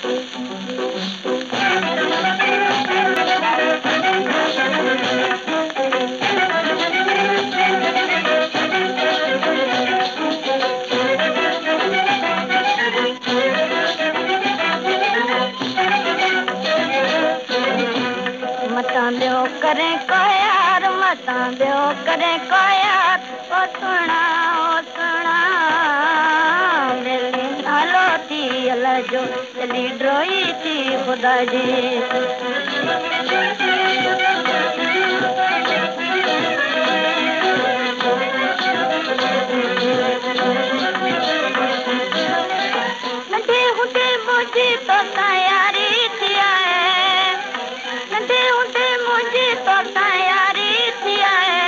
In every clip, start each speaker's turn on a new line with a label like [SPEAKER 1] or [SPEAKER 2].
[SPEAKER 1] मता ॿियो करे को यार, मता ॿियो करे को यार, ओ सुणा दिली नालो थी अलाह जो दिली ड्रोई थी ख़ुदा जी। नंढे हूंदे मुंहिंजी तोसां यारी थी आहे, नंढे हूंदे मुंहिंजी तोसां यारी थी आहे,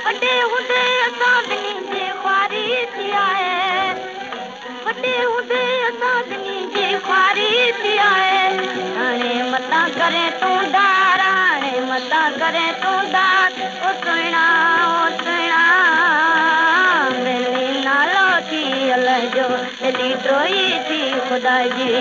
[SPEAKER 1] वॾे हूंदे असां ॿिन्ही जी ख़्वारी थी आहे, वॾे हूंदे असां ॿिन्ही जी ख़्वारी थी आहे। हाणे मता करे तूं दार, हाणे मता करे तूं दार, ओ सुहिणा दिली नालो थी अलाह जो दिली ड्रोई थी ख़ुदा जी।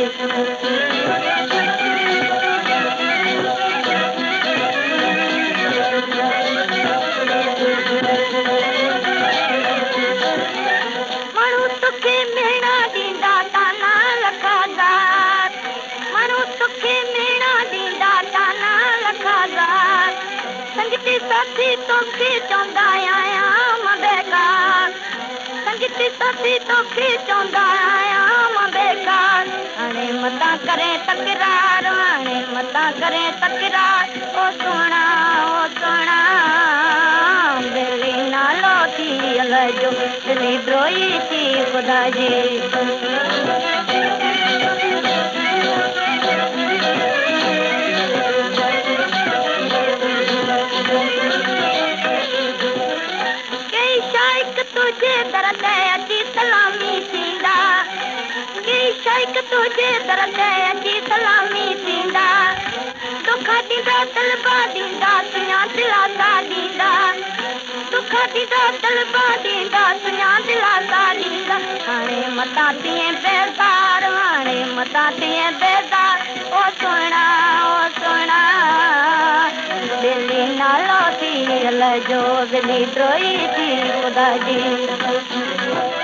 [SPEAKER 1] माण्हू तोखे मेणा ॾींदा ताना लखादार, माण्हू तोखे मेणा ॾींदा ताना लखादार, संगती साथी तोखे चवंदा आहियां मां बेकार, संगती साथी तोखे चवंदा आहियां मां बेकार। हाणे मता करे तकरार, हाणे मता करे तकरार, ओ सुहिणा दिली नालो थी अलाह जो दिली ड्रोई थी ख़ुदा जी। कई शाइक तुझे दर ते अची सलामी थींदा, कई शाइक तुझे दर ते अची सलामी थींदा, दुख ॾींदा तलबा ॾींदा सुञा दिलासा ॾींदा, दुख ॾींदा तलबा ॾींदा सुञा दिलासा ॾींदा। हाणे मता थिए बेज़ार, हाणे मता थिए बेज़ार, ओ सुहिणा दिली नालो थी अलाह जो दिली ड्रोई थी ख़ुदा जी।